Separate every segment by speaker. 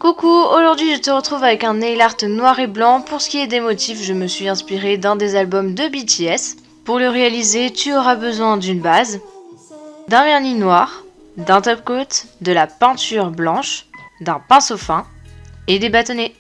Speaker 1: Coucou, aujourd'hui je te retrouve avec un nail art noir et blanc. Pour ce qui est des motifs, je me suis inspirée d'un des albums de BTS. Pour le réaliser, tu auras besoin d'une base, d'un vernis noir, d'un top coat, de la peinture blanche, d'un pinceau fin et des bâtonnets.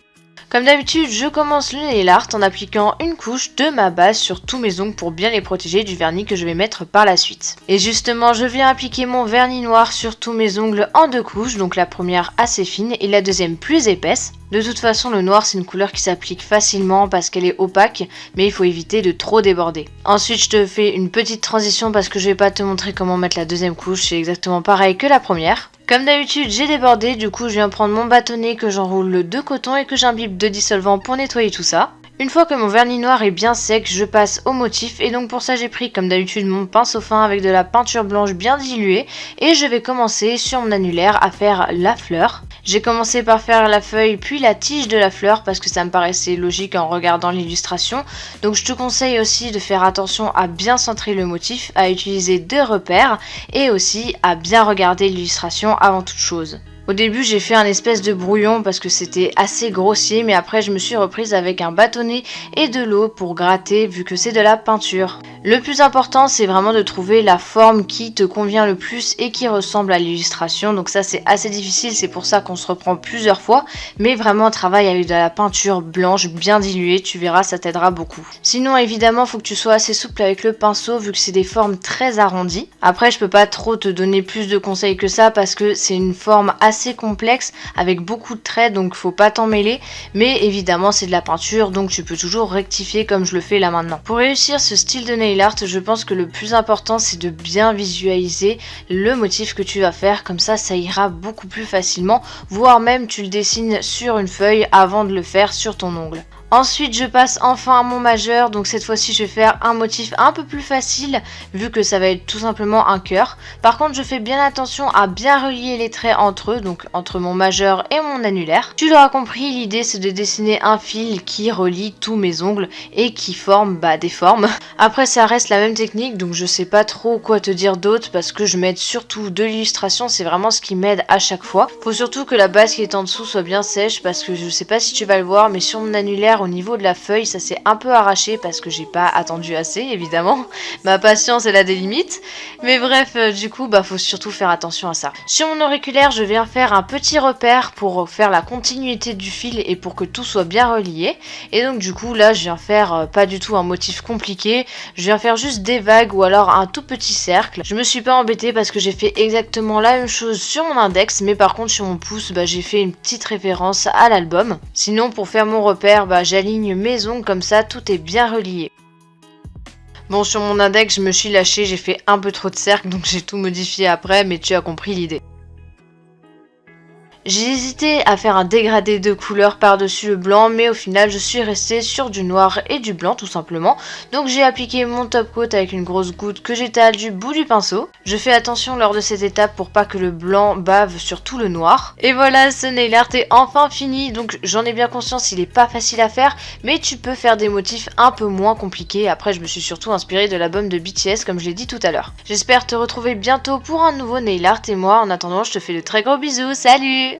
Speaker 1: Comme d'habitude, je commence le nail art en appliquant une couche de ma base sur tous mes ongles pour bien les protéger du vernis que je vais mettre par la suite. Et justement, je viens appliquer mon vernis noir sur tous mes ongles en deux couches, donc la première assez fine et la deuxième plus épaisse. De toute façon, le noir c'est une couleur qui s'applique facilement parce qu'elle est opaque, mais il faut éviter de trop déborder. Ensuite, je te fais une petite transition parce que je vais pas te montrer comment mettre la deuxième couche, c'est exactement pareil que la première. Comme d'habitude, j'ai débordé, du coup je viens prendre mon bâtonnet que j'enroule de coton et que j'imbibe de dissolvant pour nettoyer tout ça. Une fois que mon vernis noir est bien sec, je passe au motif et donc pour ça j'ai pris comme d'habitude mon pinceau fin avec de la peinture blanche bien diluée et je vais commencer sur mon annulaire à faire la fleur. J'ai commencé par faire la feuille puis la tige de la fleur parce que ça me paraissait logique en regardant l'illustration. Donc je te conseille aussi de faire attention à bien centrer le motif, à utiliser deux repères et aussi à bien regarder l'illustration avant toute chose. Au début j'ai fait un espèce de brouillon parce que c'était assez grossier, mais après je me suis reprise avec un bâtonnet et de l'eau pour gratter vu que c'est de la peinture. Le plus important c'est vraiment de trouver la forme qui te convient le plus et qui ressemble à l'illustration, donc ça c'est assez difficile, c'est pour ça qu'on se reprend plusieurs fois, mais vraiment travaille avec de la peinture blanche bien diluée, tu verras ça t'aidera beaucoup. Sinon évidemment faut que tu sois assez souple avec le pinceau vu que c'est des formes très arrondies. Après je peux pas trop te donner plus de conseils que ça parce que c'est une forme assez complexe avec beaucoup de traits, donc faut pas t'en mêler, mais évidemment c'est de la peinture donc tu peux toujours rectifier comme je le fais là maintenant. Pour réussir ce style de nail art, je pense que le plus important c'est de bien visualiser le motif que tu vas faire, comme ça ira beaucoup plus facilement, voire même tu le dessines sur une feuille avant de le faire sur ton ongle. Ensuite je passe enfin à mon majeur, donc cette fois-ci je vais faire un motif un peu plus facile vu que ça va être tout simplement un cœur. Par contre je fais bien attention à bien relier les traits entre eux, donc entre mon majeur et mon annulaire. Tu l'auras compris, l'idée c'est de dessiner un fil qui relie tous mes ongles et qui forme des formes. Après ça reste la même technique, donc je sais pas trop quoi te dire d'autre parce que je m'aide surtout de l'illustration, c'est vraiment ce qui m'aide à chaque fois. Faut surtout que la base qui est en dessous soit bien sèche parce que je sais pas si tu vas le voir, mais sur mon annulaire au niveau de la feuille ça s'est un peu arraché parce que j'ai pas attendu assez évidemment, ma patience elle a des limites, mais bref du coup faut surtout faire attention à ça. Sur mon auriculaire je viens faire un petit repère pour faire la continuité du fil et pour que tout soit bien relié, et donc du coup là je viens faire pas du tout un motif compliqué, je viens faire juste des vagues ou alors un tout petit cercle. Je me suis pas embêtée parce que j'ai fait exactement la même chose sur mon index, mais par contre sur mon pouce j'ai fait une petite référence à l'album. Sinon pour faire mon repère j'aligne mes ongles comme ça, tout est bien relié. Bon, sur mon index, je me suis lâchée, j'ai fait un peu trop de cercles, donc j'ai tout modifié après, mais tu as compris l'idée. J'ai hésité à faire un dégradé de couleur par-dessus le blanc, mais au final je suis restée sur du noir et du blanc tout simplement. Donc j'ai appliqué mon top coat avec une grosse goutte que j'étale du bout du pinceau. Je fais attention lors de cette étape pour pas que le blanc bave sur tout le noir. Et voilà, ce nail art est enfin fini, donc j'en ai bien conscience, il est pas facile à faire, mais tu peux faire des motifs un peu moins compliqués. Après je me suis surtout inspirée de l'album de BTS comme je l'ai dit tout à l'heure. J'espère te retrouver bientôt pour un nouveau nail art et moi en attendant je te fais de très gros bisous, salut!